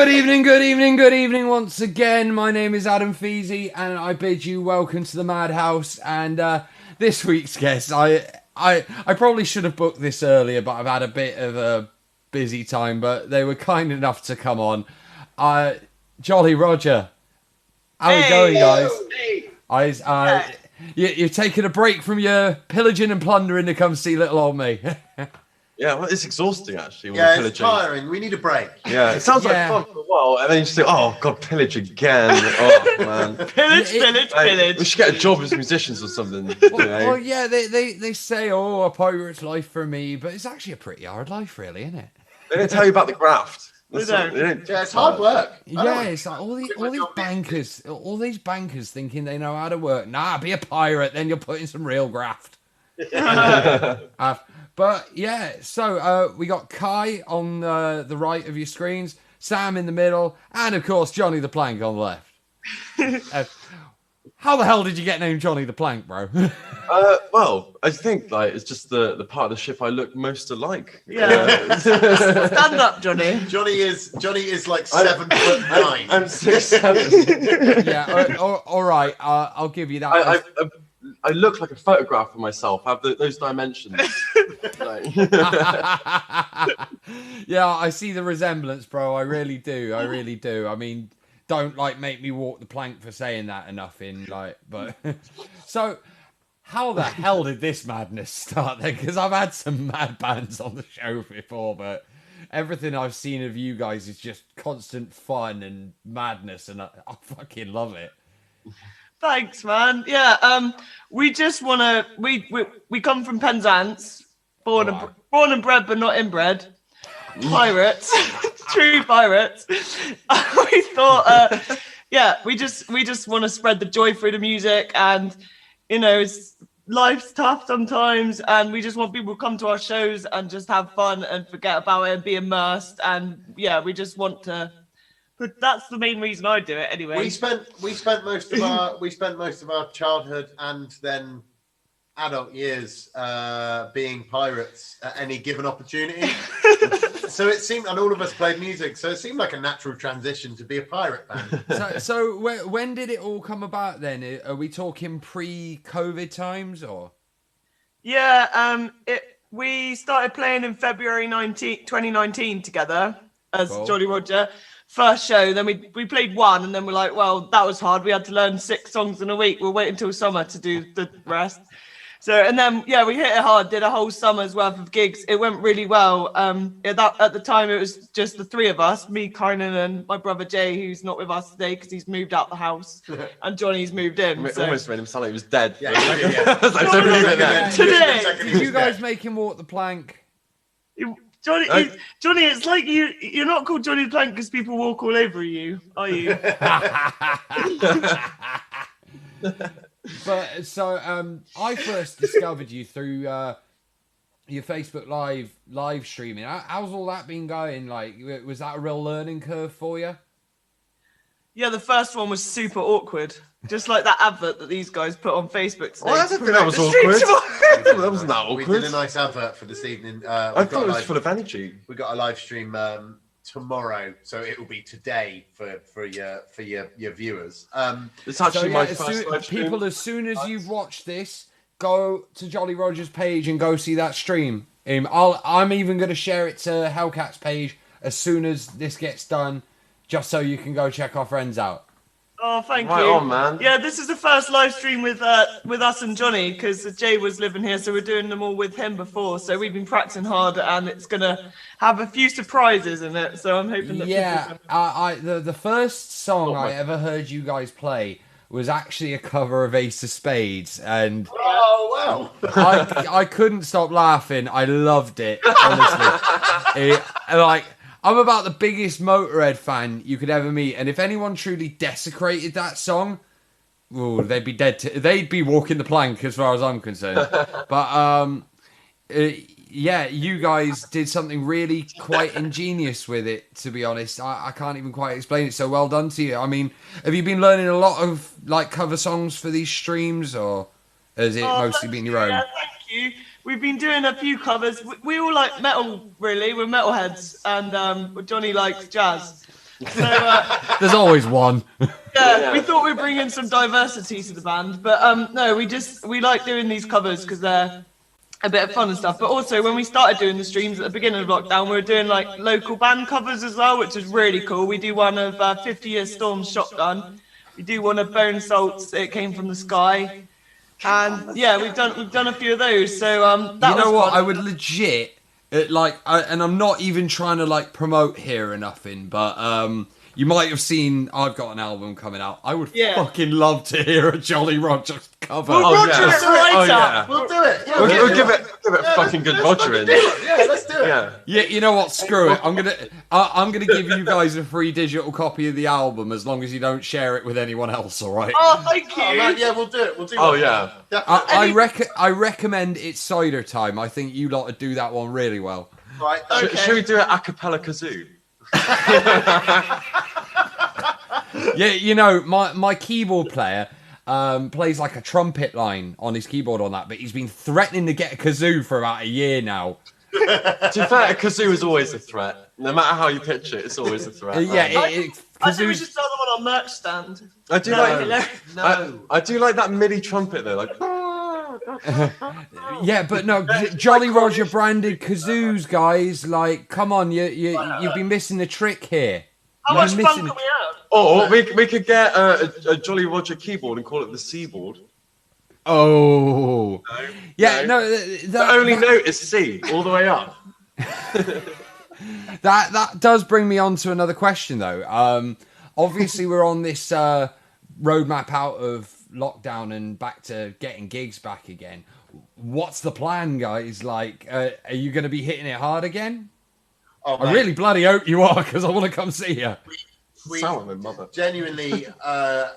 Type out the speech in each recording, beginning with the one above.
Good evening once again. My name is Adam Feasy and I bid you welcome to the Madhouse. And this week's guest, I probably should have booked this earlier, but I've had a bit of a busy time, but they were kind enough to come on. Jollyroger. How are we going, guys? Hey. You're taking a break from your pillaging and plundering to come see little old me. Yeah, well, it's exhausting actually. When Yeah, pillaging. it's tiring. We need a break. Yeah, it sounds like fun for a while, and then you just think, oh god, pillage again. Oh man, Pillage. we should get a job as musicians or something. Well, yeah, they say, oh, a pirate's life for me, but it's actually a pretty hard life, really, isn't it? They don't tell you about the graft. They don't. Yeah, it's hard work. Yeah, it's like all these bankers thinking they know how to work. Nah, be a pirate, then you'll put in some real graft. But yeah, so we got Kai on the right of your screens, Sam in the middle, and of course Johnny the Plank on the left. How the hell did you get named Johnny the Plank, bro? Well, I think it's just the part of the ship I look most alike. Yeah. Stand up, Johnny. Johnny is like 7'9". I'm 6'7". Yeah, all right, I'll give you that. I look like a photograph of myself. I have those dimensions. Yeah, I see the resemblance, bro. I really do. I mean, don't make me walk the plank for saying that enough but so how the hell did this madness start then? Because I've had some mad bands on the show before, but everything I've seen of you guys is just constant fun and madness, and I fucking love it. Thanks, man. Yeah, we just want to. We come from Penzance, born and bred, but not inbred. Pirates, true pirates. We thought, we just want to spread the joy through the music, and life's tough sometimes, and we just want people to come to our shows and just have fun and forget about it and be immersed, and we just want to. But that's the main reason I do it anyway. We spent most of our childhood and then adult years being pirates at any given opportunity. So it seemed, and all of us played music, so it seemed like a natural transition to be a pirate band. So when did it all come about then? Are we talking pre-COVID times or? Yeah, we started playing in February 2019 together as Jollyroger. First show, then we played one, and then we're like, well, that was hard. We had to learn 6 songs in a week. We'll wait until summer to do the rest. So, and then, we hit it hard, did a whole summer's worth of gigs. It went really well. At the time, it was just the 3 of us, me, Kynan, and my brother Jay, who's not with us today because he's moved out the house, and Johnny's moved in. It almost made him sound like he was dead. Yeah. Today, did you guys make him walk the plank? Johnny, it's like you're not called Johnny the Plank because people walk all over you, are you? But so I first discovered you through your Facebook live streaming. How's all that been going? Was that a real learning curve for you? Yeah, the first one was super awkward. Just like that advert that these guys put on Facebook today. I didn't think that was awkward. That wasn't that awkward. We did a nice advert for this evening. I thought it was full of energy. We got a live stream tomorrow, so it will be today for your viewers. It's actually my first live stream. People, as soon as you've watched this, go to Jollyroger's page and go see that stream. I'm even going to share it to Hellcat's page as soon as this gets done, just so you can go check our friends out. Oh, thank you. Right on, man. Yeah, this is the first live stream with us and Johnny because Jay was living here, so we're doing them all with him before. So we've been practicing hard, and it's gonna have a few surprises in it. So I'm hoping that. Yeah, the first song I ever heard you guys play was actually a cover of Ace of Spades, and wow, I couldn't stop laughing. I loved it, honestly. I'm about the biggest Motorhead fan you could ever meet, and if anyone truly desecrated that song, they'd be dead. They'd be walking the plank, as far as I'm concerned. But you guys did something really quite ingenious with it. To be honest, I can't even quite explain it. So well done to you. I mean, have you been learning a lot of cover songs for these streams, or has it mostly been your own? Yeah, thank you. We've been doing a few covers. We all like metal, really. We're metalheads, and Johnny likes jazz. So, There's always one. yeah, we thought we'd bring in some diversity to the band, but no, we like doing these covers because they're a bit of fun and stuff. But also, when we started doing the streams at the beginning of lockdown, we were doing like local band covers as well, which is really cool. We do one of 50 Year Storm's Shotgun. We do one of Bone Salt's It Came From the Sky. And yeah, we've done a few of those. So that You know was what? fun. I would legit and I'm not even trying to like promote here or nothing, but you might have seen I've got an album coming out. I would fucking love to hear a Jollyroger cover. We'll Roger it right up. We'll do it. Yeah, We'll give it a fucking good Rogering. Yeah, let's do it. Yeah. You know what? Screw it. I'm gonna give you guys a free digital copy of the album as long as you don't share it with anyone else. All right? Oh, thank you. Oh, man, yeah, we'll do it. We'll do it. Oh yeah. I recommend It's Cider Time. I think you lot would do that one really well. Right. Okay. Should we do an Acapella Kazoo? Yeah, you know, my keyboard player plays like a trumpet line on his keyboard on that, but he's been threatening to get a kazoo for about a year now. To be fair, a kazoo is always a threat. No matter how you pitch it, it's always a threat. Yeah, I think we kazoo's- should sell them on our merch stand. I do I do like that MIDI trumpet though, like. yeah, but no, Jollyroger branded kazoos, guys. Like, come on, you've been missing the trick here. How much fun can we have? Or we could get a Jollyroger keyboard and call it the C-board. Oh, yeah, no, The only note is C, all the way up. That does bring me on to another question, though. Obviously, we're on this roadmap out of lockdown and back to getting gigs back again. What's the plan, guys? Like, are you going to be hitting it hard again? Oh, I really bloody hope you are, because I want to come see you. We Sound like my mother. genuinely are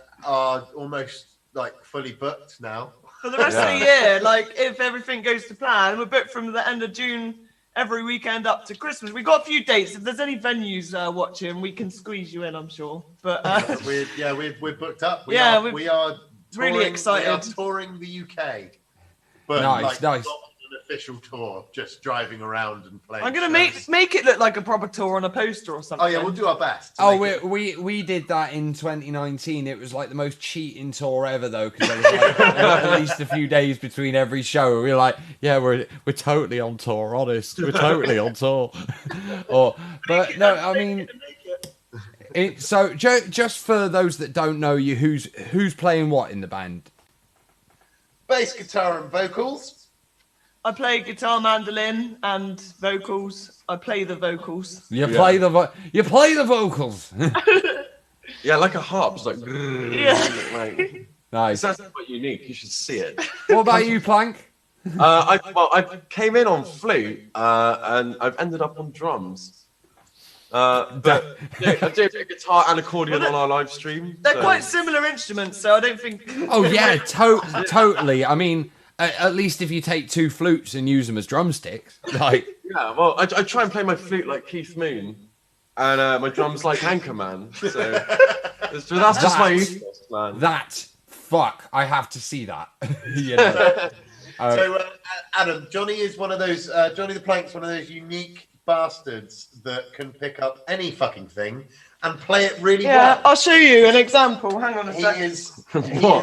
almost like fully booked now. For the rest of the year, like if everything goes to plan, we're booked from the end of June every weekend up to Christmas. We got a few dates. If there's any venues watching, we can squeeze you in, I'm sure. But we're booked up. We are touring, really excited. We are touring the UK, but Nice. not an official tour. Just driving around and playing. I'm gonna shows. make it look like a proper tour on a poster or something. Oh yeah, we'll do our best. to Oh, make it- we did that in 2019. It was like the most cheating tour ever, though, because there was like at least a few days between every show. We were like, yeah, we're totally on tour, honest. We're totally on tour. But no, I mean, so just for those that don't know you, who's playing what in the band? bass guitar and vocals. I play guitar, mandolin, and vocals. I play the vocals. You play the vocals. Yeah, like a harp. It's like. Yeah. Like, Nice. that's quite unique. You should see it. What about you, Plank? I came in on flute, and I've ended up on drums. But yeah, I do a bit of guitar and accordion on our live stream. They're so- quite similar instruments, so I don't think. Oh yeah, totally. I mean, at least if you take two flutes and use them as drumsticks, like. Yeah, well, I try and play my flute like Keith Moon, and my drums like Anchorman. So that's just my ethos, man. Fuck, I have to see that. You know? So Adam, Johnny is one of those. Johnny the Plank's one of those unique bastards that can pick up any fucking thing and play it really well. I'll show you an example. Hang on a He second. is an Well.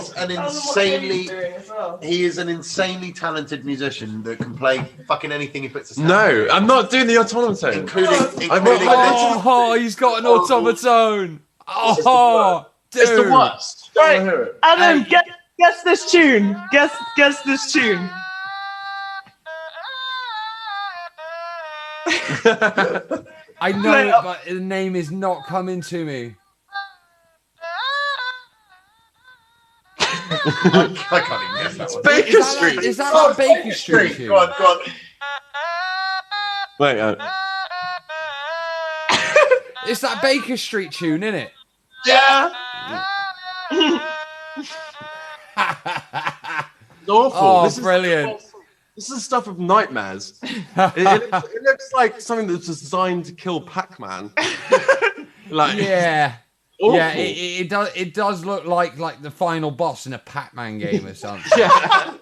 he is an insanely talented musician that can play fucking anything he puts his hand No, I'm not doing the automaton. including Oh, he's got an automaton. Oh, dude. It's the worst. Right, I hear it. Adam, guess this tune. Guess this tune. I know it, but the name is not coming to me. I can't even guess that one. Baker Street. Is that Baker Street? tune? Go on. Wait, It's that Baker Street tune, isn't it? Yeah. it's awful. Oh, This is- brilliant. This is stuff of nightmares. It looks like something that's designed to kill Pac-Man. Like, Yeah. awful. Yeah, it does look like the final boss in a Pac-Man game or something. Yeah.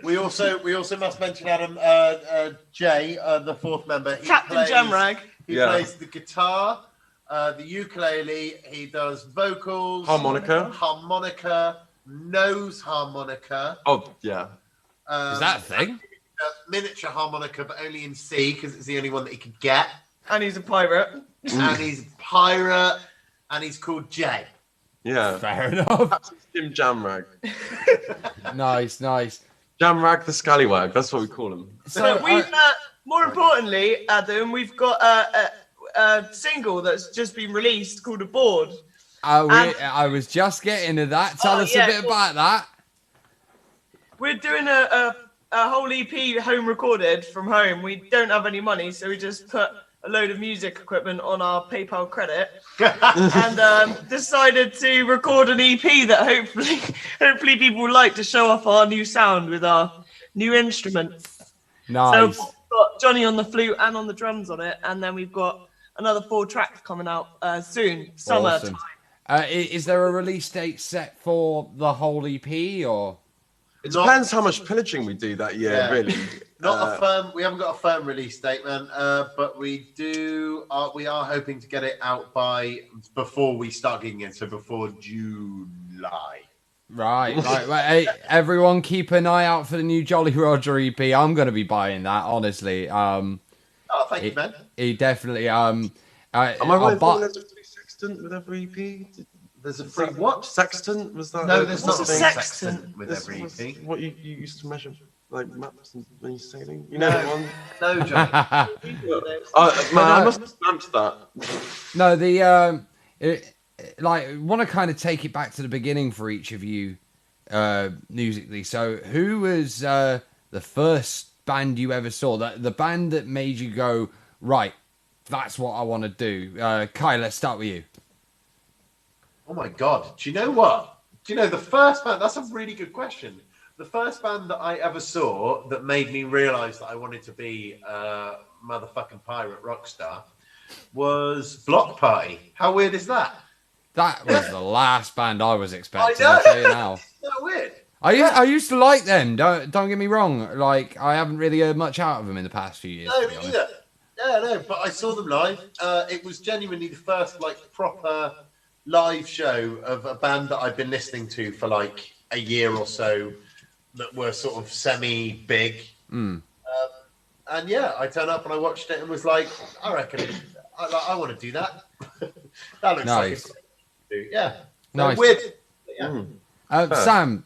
We also must mention Adam Jay, the fourth member. He Captain plays, Jamrag. He Yeah. plays the guitar, the ukulele. He does vocals, harmonica, nose harmonica. Oh yeah. Is that a thing? Miniature harmonica, but only in C because it's the only one that he could get. And he's a pirate. And he's a pirate, and he's called Jay. Yeah. Fair enough. That's Jim Jamrag. Nice. Jamrag the Scallywag. That's what we call him. So we've, more importantly, Adam, we've got a single that's just been released called Aboard. I was just getting to that. Tell us a bit about that. We're doing a whole EP home recorded from home. We don't have any money, so we just put a load of music equipment on our PayPal credit and decided to record an EP that hopefully people will like to show off our new sound with our new instruments. Nice. So we've got Johnny on the flute and on the drums on it, and then we've got another 4 tracks coming out soon, summertime. Is there a release date set for the whole EP, or? It depends how much pillaging we do that year, really. Not a firm. We haven't got a firm release date, man. But we do. We are hoping to get it out before we start gigging it, so before July. Right. Hey, everyone, keep an eye out for the new Jollyroger EP. I'm going to be buying that, honestly. Thank you, man. He definitely. Am I right? There's a free sextant with every EP. There's a free what? Sextant? Was that? No, there's not a sextant with every EP. What you used to measure, like maps when you're sailing? You know that one? No, Johnny. I must have stamped that. No, want to kind of take it back to the beginning for each of you, musically. So, who was the first band you ever saw? The band that made you go, right, that's what I want to do. Kai, let's start with you. Oh my God. Do you know what? Do you know the first band? That's a really good question. The first band that I ever saw that made me realise that I wanted to be a motherfucking pirate rock star was Block Party. How weird is that? That was the last band I was expecting. I know. I'll tell you now. Isn't that weird? I used to like them. Don't get me wrong. Like, I haven't really heard much out of them in the past few years. No, me neither. Yeah, no, but I saw them live. It was genuinely the first proper live show of a band that I've been listening to for a year or so that were sort of semi-big. And yeah, I turned up and I watched it and was like, I reckon I want to do that. That looks nice. like a do. Yeah. Nice. Weird. Yeah. Sam.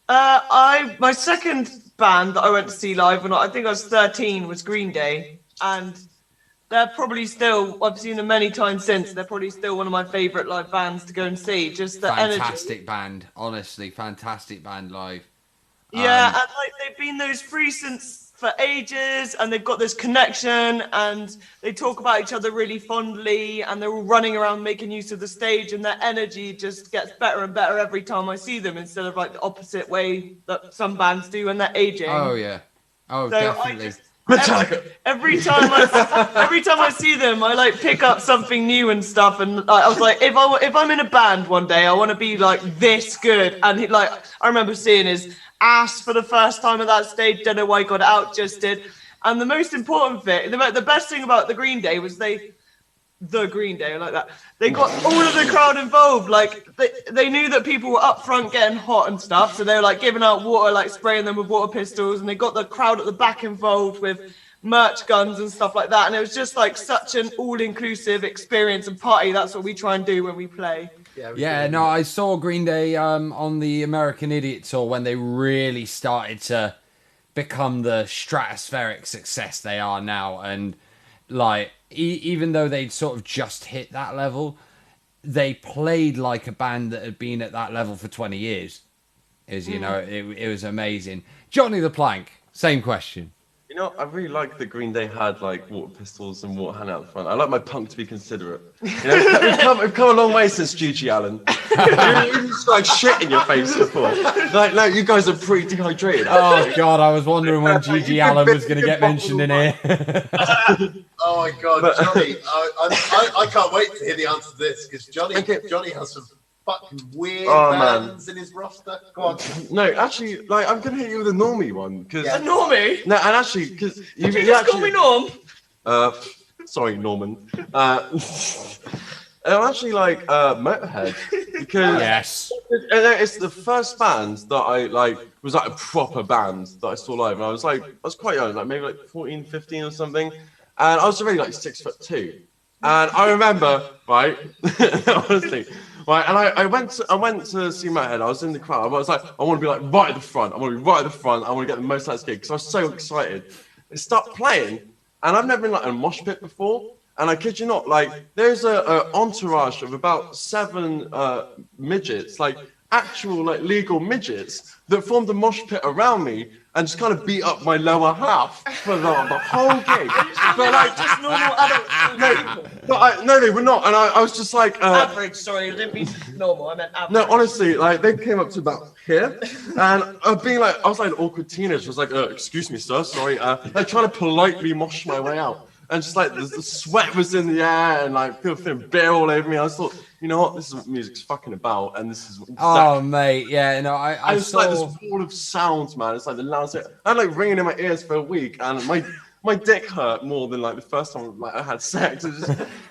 My second band that I went to see live when I think I was 13 was Green Day, and they're probably still, I've seen them many times since, they're probably still one of my favourite live bands to go and see. Just the fantastic energy. Band, honestly, fantastic band live. Yeah, and they've been those free since for ages, and they've got this connection, and they talk about each other really fondly, and they're all running around making use of the stage, and their energy just gets better and better every time I see them, instead of the opposite way that some bands do when they're aging. Oh yeah, so definitely. Every time I see them, I pick up something new and stuff, and I was like, if I'm in a band one day, I want to be this good. And I remember seeing his ass for the first time at that stage. Don't know why he got it out, just did. And the most important thing, the best thing about the Green Day was the Green Day, I like that. They got all of the crowd involved. They knew that people were up front getting hot and stuff, so they were giving out water, spraying them with water pistols, and they got the crowd at the back involved with merch guns and stuff like that. And it was just such an all-inclusive experience and party. That's what we try and do when we play. Yeah, no, I saw Green Day on the American Idiot tour when they really started to become the stratospheric success they are now, and even though they'd sort of just hit that level, they played like a band that had been at that level for 20 years. It was amazing. Johnny the Plank, same question. I really like that Green Day had water pistols and water hand out the front. I like my punk to be considerate. We've come a long way since Gigi Allen. You just shit in your face before. No, you guys are pretty dehydrated. Oh God, I was wondering when Gigi Allen was going to get mentioned in here. Oh my God, Johnny! I can't wait to hear the answer to this, because Johnny has some fucking weird bands in his roster. Go on. No, actually, I'm gonna hit you with a normie one, because a normie. No, and actually, because you just call me Norm. Sorry, Norman. I'm actually like Motorhead because Yes. it's the first band that I like was like a proper band that I saw live, and I was quite young, like maybe like 14, 15 or something, and I was already like 6'2", and I remember right, honestly. Right, and I went to see Motorhead. I was in the crowd. I was like, I want to be like right at the front. I want to be right at the front. I want to get the most out of this gig because I was so excited. They start playing, and I've never been like in a mosh pit before. And I kid you not, like there's a entourage of about 7 midgets, like actual like legal midgets that formed a mosh pit around me and just kind of beat up my lower half for the whole gig. But like just normal adults. No, they were not. And I was just like Average. Sorry, I didn't mean normal. I meant average. No, honestly, like they came up to about here, and I was like an awkward teenager. I was like, "Excuse me, sir, sorry." Like trying to politely mosh my way out. And just like the sweat was in the air and like people feeling beer all over me. I just thought, you know what, this is what music's fucking about, and this is exactly. Oh mate, yeah, no, I it's saw... like this wall of sounds, man. It's like the loudest. I had like ringing in my ears for a week, and my dick hurt more than like the first time like I had sex. It was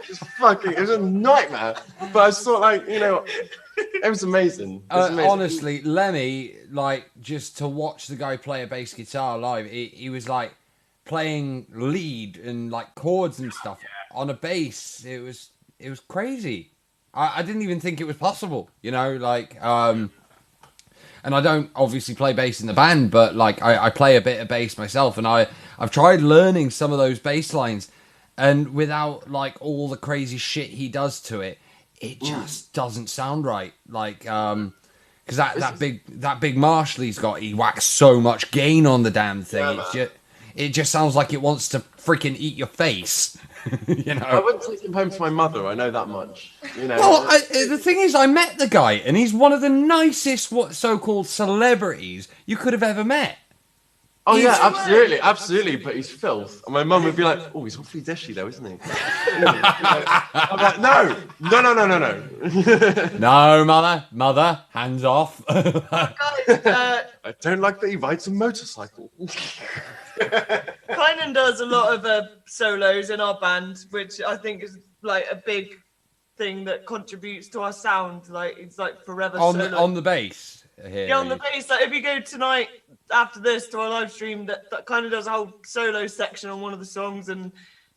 just fucking. It was a nightmare. But I just thought like, you know, it was amazing. It was amazing. Honestly, Lemmy, like just to watch the guy play a bass guitar live, he was like playing lead and like chords and stuff on a bass. It was crazy. I didn't even think it was possible, you know, like and I don't obviously play bass in the band, but like I play a bit of bass myself, and I've tried learning some of those bass lines, and without like all the crazy shit he does to it, it just doesn't sound right. Like because that big Marshall he's got, he whacks so much gain on the damn thing. It just sounds like it wants to freaking eat your face. You know. I wouldn't take him home to my mother. I know that much. You know. Well, the thing is, I met the guy, and he's one of the nicest so-called celebrities you could have ever met. Oh yeah, absolutely. But he's filth. And my mum would be like, "Oh, he's awfully dishy, though, isn't he?" I'm like, no. No, mother, hands off. I don't like that he rides a motorcycle. Kynan does a lot of solos in our band, which I think is like a big thing that contributes to our sound. Like it's like forever solo. On the bass. Here. Yeah, on the bass. Like if you go tonight after this to our live stream, that kind of does a whole solo section on one of the songs, and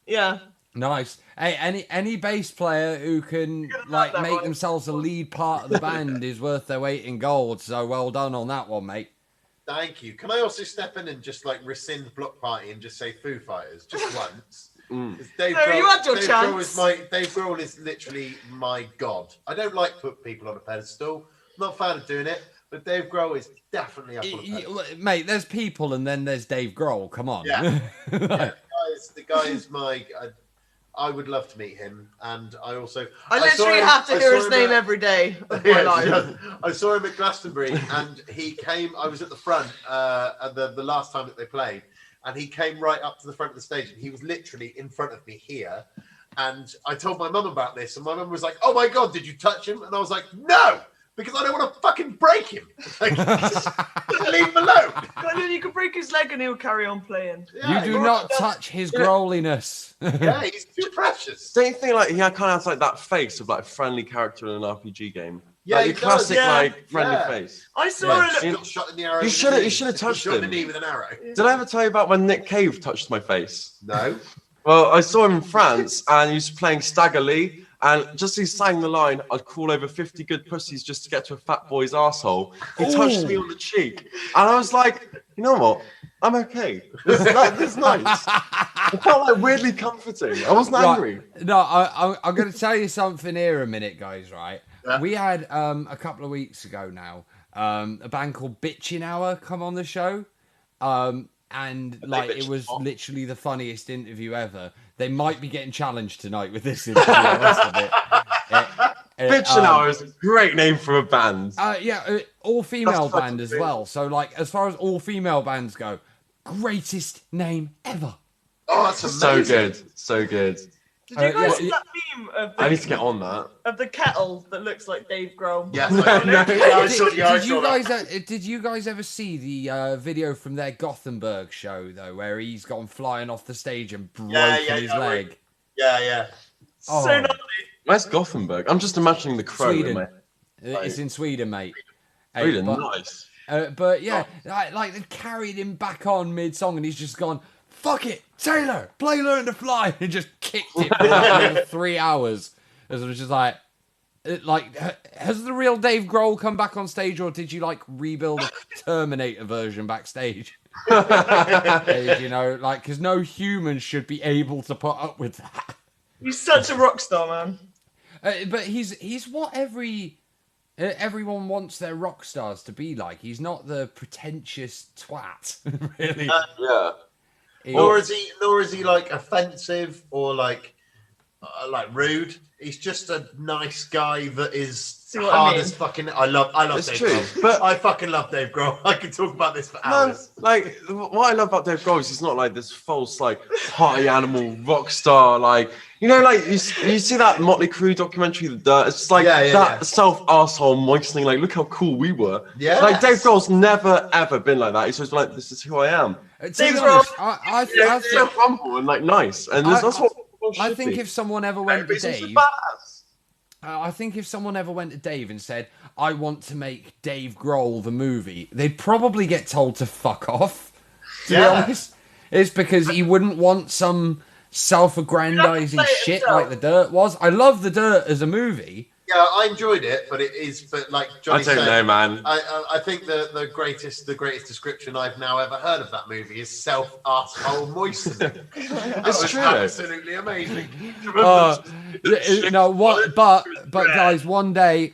yeah. Nice. Hey, any bass player who can like make themselves a lead part of the band is worth their weight in gold. So well done on that one, mate. Thank you. Can I also step in and just like rescind Block Party and just say Foo Fighters just once? Dave Grohl is literally my god. I don't like to put people on a pedestal. I'm not a fan of doing it, but Dave Grohl is definitely up on a pedestal. Mate, there's people and then there's Dave Grohl. Come on. Yeah. The guy is my... I would love to meet him, and I literally have to hear his name every day of my life. I saw him at Glastonbury, and he came. I was at the front at the last time that they played, and he came right up to the front of the stage, and he was literally in front of me here. And I told my mum about this, and my mum was like, "Oh my god, did you touch him?" And I was like, "No." Because I don't want to fucking break him. Like, leave him alone. But then you can break his leg and he'll carry on playing. Yeah, you do not touch his Grohliness. Yeah, he's too precious. Don't you think like he kind of has like that face of like a friendly character in an RPG game? Yeah, like the classic like friendly face. I saw it. Got shot in the arrow. You should have touched him. Shot in the knee with an arrow. Did I ever tell you about when Nick Cave touched my face? No. Well, I saw him in France, and he was playing Stagger Lee. And just as he sang the line, "I'd call over 50 good pussies just to get to a fat boy's arsehole," he touched me on the cheek. And I was like, you know what? I'm okay. This is nice. It felt like weirdly comforting. I wasn't angry. No, I'm going to tell you something here a minute, guys, right? Yeah. We had, a couple of weeks ago now, a band called Bitchin' Hour come on the show. And like it was literally the funniest interview ever. They might be getting challenged tonight with this interview. Bitchin' Hour is a great name for a band. All female band as well. So like as far as all female bands go, greatest name ever. Oh, that's amazing. So good. Did you guys see that meme of I need to get on that. Of the kettle that looks like Dave Grohl? Yes. Did you guys ever see the video from their Gothenburg show though, where he's gone flying off the stage and broken his leg? Yeah. Oh. So gnarly. Where's Gothenburg? I'm just imagining the crow in Sweden. my It's in Sweden, mate. Hey, Sweden, but, nice. but yeah, like they carried him back on mid-song, and he's just gone, "Fuck it, Taylor, play Learn to Fly," and just kicked it for another 3 hours. As it was just like, has the real Dave Grohl come back on stage, or did you like rebuild a Terminator version backstage? You know, like, because no human should be able to put up with that. He's such a rock star, man. But he's what everyone wants their rock stars to be like. He's not the pretentious twat, really. Yeah. Nor is he like offensive or like rude. He's just a nice guy that is hard as fucking. I love It's Dave true, Grohl. but I fucking love Dave Grohl. I can talk about this for hours. like what I love about Dave Grohl is he's not like this false like party animal rock star. Like, you know, like you see that Motley Crue documentary, The Dirt. It's just like that self arsehole moistening. Like, look how cool we were. Yeah. Like Dave Grohl's never ever been like that. He's just like, this is who I am. Dave Grohl, I think so humble and like nice, and that's what. I think if someone ever went to Dave, I think if someone ever went to Dave and said, "I want to make Dave Grohl the movie," they'd probably get told to fuck off. To be honest, it's because he wouldn't want some self-aggrandizing shit like The Dirt was. I love The Dirt as a movie. Yeah, I enjoyed it, but like Johnny I don't know, man. I think the greatest description I've now ever heard of that movie is self-arsehole moistening. It's true. Absolutely amazing. No, what? But guys, one day,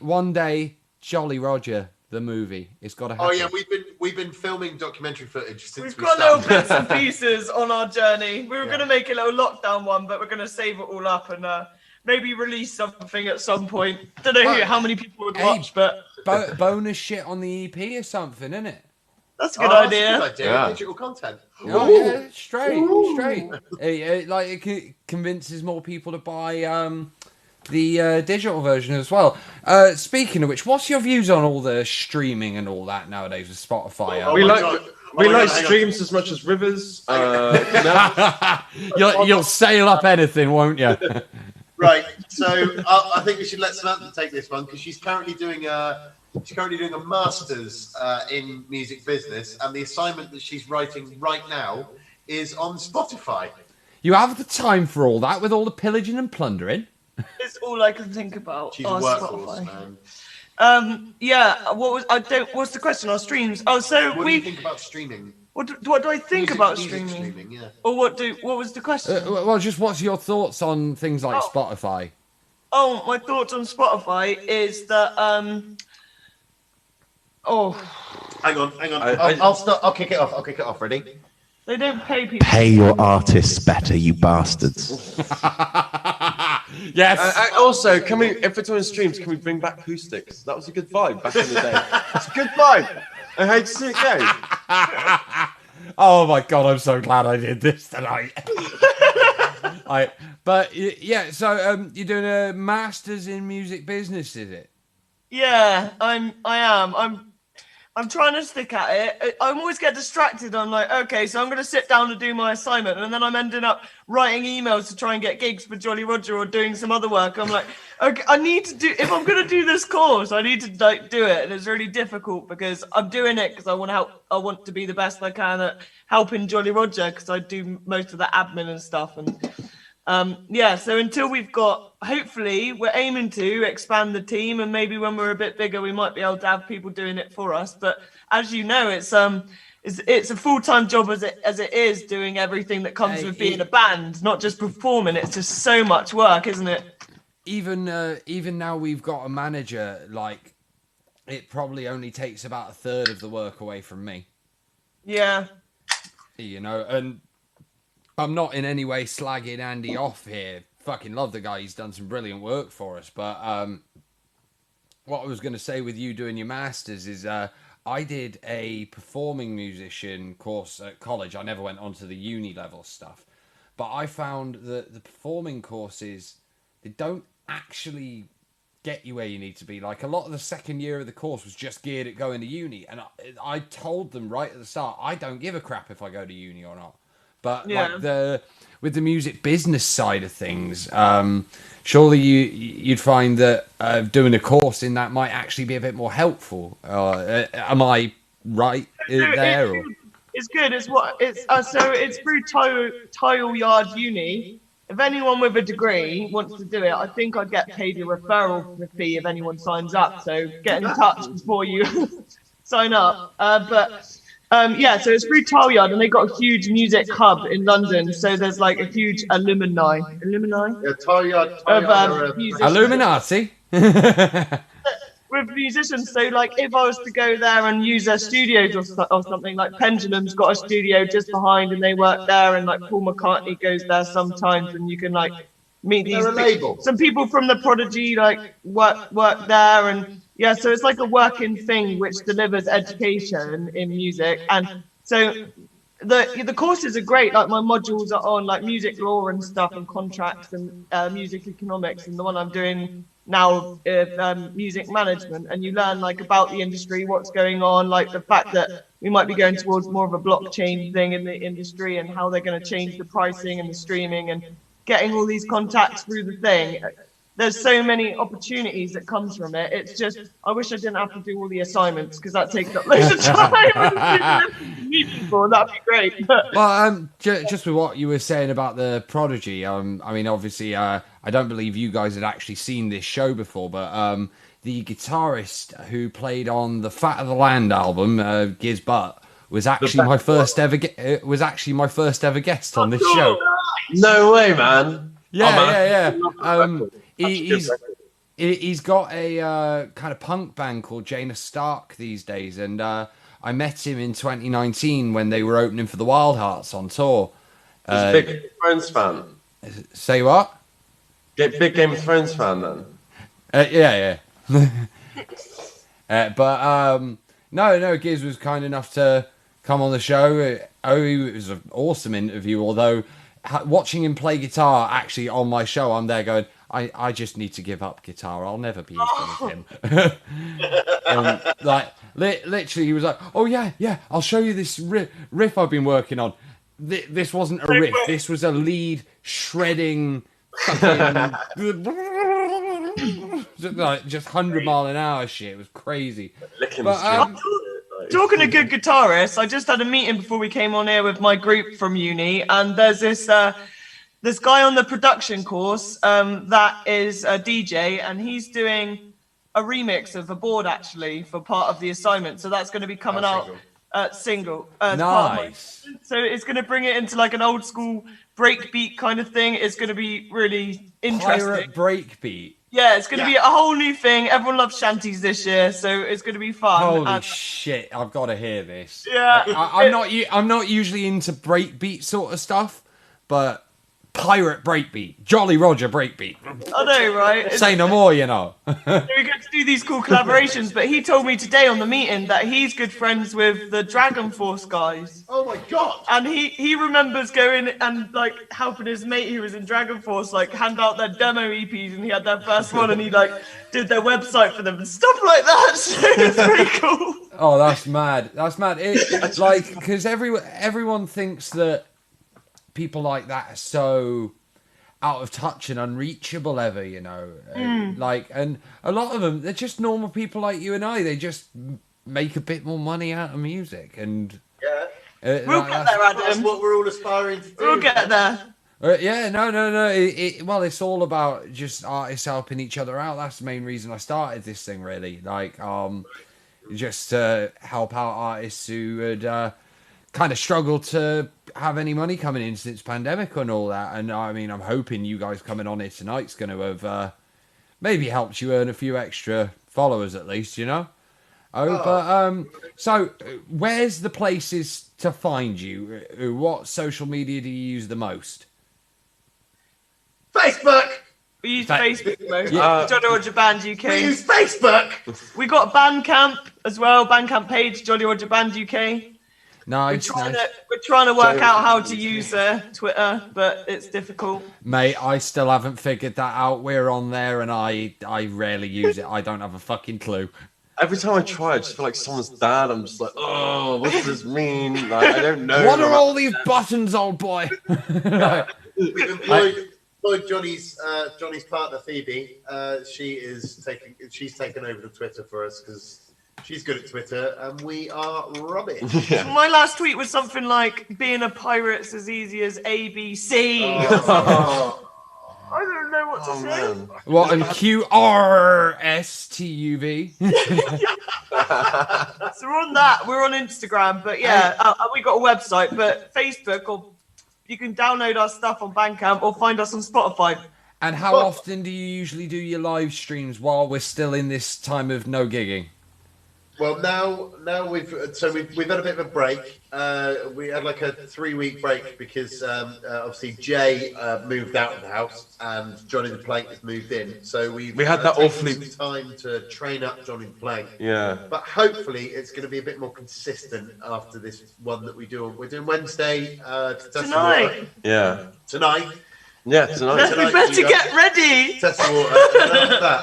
Jollyroger the movie, it's got to happen. Oh yeah, we've been filming documentary footage since we've got little bits and pieces on our journey. We were going to make a little lockdown one, but we're going to save it all up and maybe release something at some point. Don't know how many people would watch, but bonus shit on the EP or something, isn't it? That's a good idea. That's a good idea. Yeah. Digital content. Oh yeah, straight. It convinces more people to buy the digital version as well. Speaking of which, what's your views on all the streaming and all that nowadays with Spotify? We like streams as much as rivers. You'll sail up anything, won't you? Right. So I think we should let Samantha take this one because she's currently doing a master's in music business, and the assignment that she's writing right now is on Spotify. You have the time for all that with all the pillaging and plundering? It's all I can think about. She's a workhorse, man. Yeah. What's the question? Our streams. Oh, so what do you think about streaming? What do I think about streaming? Yeah. Or what was the question? Well, just what's your thoughts on things like Spotify? Oh, my thoughts on Spotify is that Hang on. I'll start. I'll kick it off. Ready? They don't pay people. Pay your artists better, you bastards. Yes. Also, if we're doing streams, can we bring back acoustics? That was a good vibe back in the day. It's a good vibe. I hate to see it go. Oh my god, I'm so glad I did this tonight. So you're doing a master's in music business, is it? Yeah, I am. I'm trying to stick at it. I always get distracted. I'm like, okay, so I'm going to sit down and do my assignment, and then I'm ending up writing emails to try and get gigs for Jollyroger or doing some other work. I'm like, okay, I need to do. If I'm going to do this course, I need to do it, and it's really difficult because I'm doing it because I want to help. I want to be the best I can at helping Jollyroger because I do most of the admin and stuff. And so until we've got, hopefully we're aiming to expand the team, and maybe when we're a bit bigger we might be able to have people doing it for us. But as you know, it's a full-time job as it is doing everything that comes with being a band, not just performing. It's just so much work, isn't it? Even now we've got a manager, like it probably only takes about a third of the work away from me. Yeah. You know, and I'm not in any way slagging Andy off here. Fucking love the guy. He's done some brilliant work for us. But what I was going to say with you doing your masters is I did a performing musician course at college. I never went on to the uni level stuff. But I found that the performing courses, they don't actually get you where you need to be. Like, a lot of the second year of the course was just geared at going to uni. And I told them right at the start, I don't give a crap if I go to uni or not. But with the music business side of things, surely you'd find that doing a course in that might actually be a bit more helpful. Am I right there? Or? It's good. So it's through Tile Yard Uni. If anyone with a degree wants to do it, I think I'd get paid a referral fee if anyone signs up. So get in touch before you sign up. So it's through Tile Yard, and they got a huge music hub in London. So there's like a huge alumni. Yeah, Tile Yard of musicians. Illuminati. With musicians, so like if I was to go there and use their studios or something, like Pendulum's got a studio just behind and they work there, and like Paul McCartney goes there sometimes, and you can like meet these some people from the Prodigy like work there, and yeah, so it's like a working thing which delivers education in music. And so the courses are great. Like my modules are on like music law and stuff, and contracts and music economics, and the one I'm doing now music management, and you learn like about the industry, what's going on, like the fact that we might be going towards more of a blockchain thing in the industry, and how they're going to change the pricing and the streaming, and getting all these contacts through the thing. There's so many opportunities that comes from it. It's just, I wish I didn't have to do all the assignments, because that takes up loads of time. People, that'd be great. Well, just with what you were saying about the Prodigy, I mean, obviously, I don't believe you guys had actually seen this show before, but the guitarist who played on the Fat of the Land album, Giz Butt, was actually my first ever guest on this show. No way, man. Yeah. He's got a kind of punk band called Jaina Stark these days, and I met him in 2019 when they were opening for the Wild Hearts on tour. He's a big Game of Thrones fan. Say what? Big Game of Thrones fan then. Yeah. No, Giz was kind enough to come on the show. It was an awesome interview, although watching him play guitar actually on my show, I'm there going, I just need to give up guitar. I'll never be as good as him. Literally, he was like, oh yeah, I'll show you this riff I've been working on. This wasn't a riff. This was a lead shredding fucking just 100-mile-an-hour shit. It was crazy. Talking to good guitarists, I just had a meeting before we came on here with my group from uni, and there's this guy on the production course that is a DJ, and he's doing a remix of a board actually for part of the assignment. So that's going to be coming out single. Nice. So it's going to bring it into like an old school breakbeat kind of thing. It's going to be really interesting. Pirate breakbeat. Yeah, it's going to be a whole new thing. Everyone loves shanties this year, so it's going to be fun. Holy shit! I've got to hear this. Yeah, I'm not usually into breakbeat sort of stuff, but pirate breakbeat, Jollyroger breakbeat. I know, right? Say no more, you know. We get to do these cool collaborations, but he told me today on the meeting that he's good friends with the Dragon Force guys. Oh my god! And he remembers going and like helping his mate who was in Dragon Force like hand out their demo EPs, and he had their first one, and he like did their website for them and stuff like that. So it's pretty cool. Oh, that's mad. That's mad. It's like, because everyone thinks that people like that are so out of touch and unreachable ever, you know. Like, and a lot of them, they're just normal people like you and I. They just make a bit more money out of music, and we'll get there, Adam. That's what we're all aspiring to do. We'll get there. No. Well, it's all about just artists helping each other out. That's the main reason I started this thing, really. Like, just to help out artists who had kind of struggled to have any money coming in since pandemic and all that. And I mean, I'm hoping you guys coming on here tonight's going to have maybe helped you earn a few extra followers at least, you know. So where's the places to find you? What social media do you use the most? Facebook. We use Facebook most. Yeah. Jollyroger Band UK. We use Facebook. We got Bandcamp as well. Bandcamp page Jollyroger Band UK. Nice. We're trying to work out how to use Twitter, but it's difficult. Mate, I still haven't figured that out. We're on there, and I rarely use it. I don't have a fucking clue. every time I try, I just feel like someone's dad. I'm just like, oh, what does this mean? Like, I don't know. What are all these buttons, old boy? We've employed Johnny's partner Phoebe. She's taken over the Twitter for us because she's good at Twitter and we are rubbish. So my last tweet was something like, being a pirate's as easy as ABC. I don't know what to say. What, and QRSTUV? So we're on that. We're on Instagram, but yeah, we got a website, but Facebook, or you can download our stuff on Bandcamp or find us on Spotify. And how often do you usually do your live streams while we're still in this time of no gigging? Well, now we've had a bit of a break. We had like a 3-week break because obviously Jay moved out of the house and Johnny the Plank has moved in. So we had that awfully some time to train up Johnny the Plank. Yeah. But hopefully it's going to be a bit more consistent after this one that we do. We're doing Wednesday tonight. Yeah. Tonight. Yeah, tonight. We better get ready. Test the water.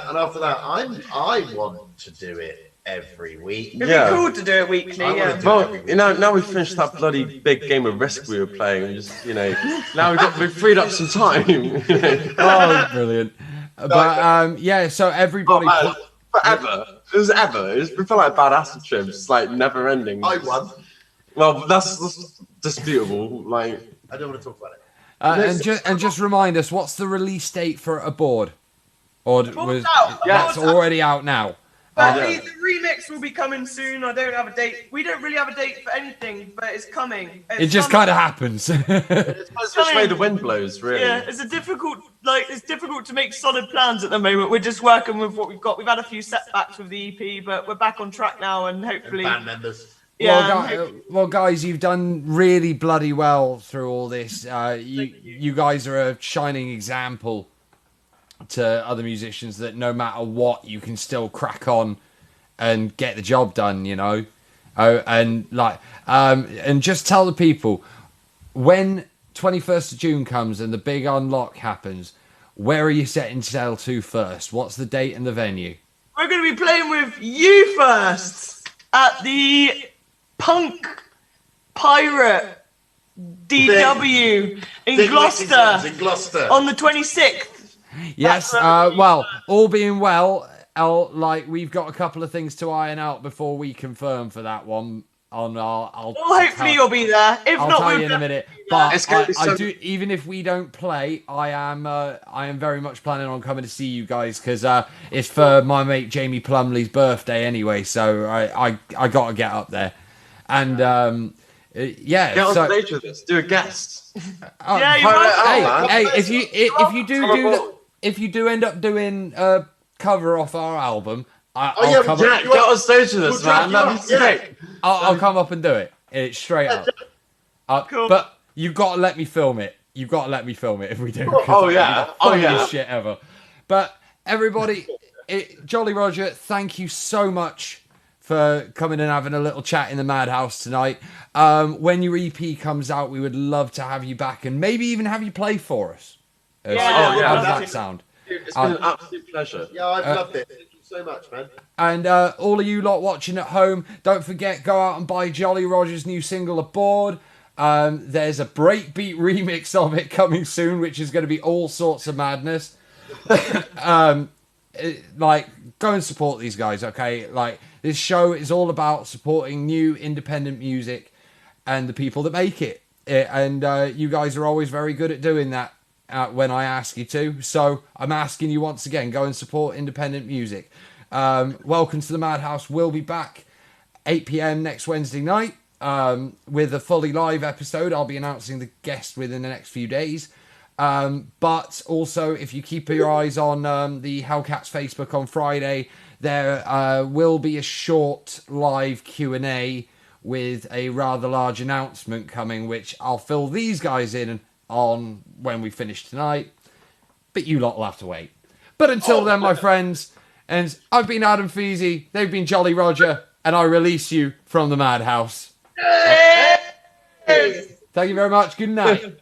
And after that, I want to do it every week. It'd be cool to do it weekly. Well, now we've finished that bloody big game of Risk we were playing, and just now we've freed up some time. Oh, brilliant! But so everybody. Forever. We felt like a bad acid trip. It's like never ending. I won. Well, that's disputable. Like, I don't want to talk about it. And just remind us, what's the release date for a board? Or that's already out now. But the remix will be coming soon. I don't have a date. We don't really have a date for anything, but it's coming. It just kind of happens. It's which way the wind blows, really. Yeah, it's difficult to make solid plans at the moment. We're just working with what we've got. We've had a few setbacks with the EP, but we're back on track now, and hopefully. And band members. Yeah. Well, guys, you've done really bloody well through all this. You guys are a shining example to other musicians that no matter what, you can still crack on and get the job done, and just tell the people, when 21st of June comes and the big unlock happens, where are you setting sail to first? What's the date and the venue? We're going to be playing with you first at the Punk Pirate DW in Gloucester on the 26th. Yes, well, all being well, we've got a couple of things to iron out before we confirm for that one. Hopefully you'll be there. If I'll not, tell we'll you in a minute. But I do. Even if we don't play, I am very much planning on coming to see you guys because it's for my mate Jamie Plumley's birthday anyway. So I got to get up there, and get on stage with us. Do a guest. If you do end up doing a cover off our album, get on stage with us, man. That'd be sick. I'll come up and do it. It's straight up. Cool. But you've got to let me film it. You've got to let me film it if we do. Funniest shit ever. But everybody, Jollyroger, thank you so much for coming and having a little chat in the Madhouse tonight. When your EP comes out, we would love to have you back and maybe even have you play for us. How does that sound? It's been an absolute pleasure. Yeah, I've loved it. Thank you so much, man. And all of you lot watching at home, don't forget, go out and buy Jollyroger's new single, Aboard. There's a breakbeat remix of it coming soon, which is going to be all sorts of madness. Go and support these guys, okay? This show is all about supporting new independent music and the people that make it. And you guys are always very good at doing that when I ask you to. So I'm asking you once again, go and support independent music. Welcome to the Madhouse. We'll be back 8 p.m. next Wednesday night with a fully live episode. I'll be announcing the guest within the next few days. But also, if you keep your eyes on the Hellcats Facebook on Friday, there will be a short live Q&A with a rather large announcement coming, which I'll fill these guys in on when we finish tonight. But you lot will have to wait. But until then, my friends, and I've been Adam Feasy, they've been Jollyroger, and I release you from the Madhouse. Thank you very much. Good night.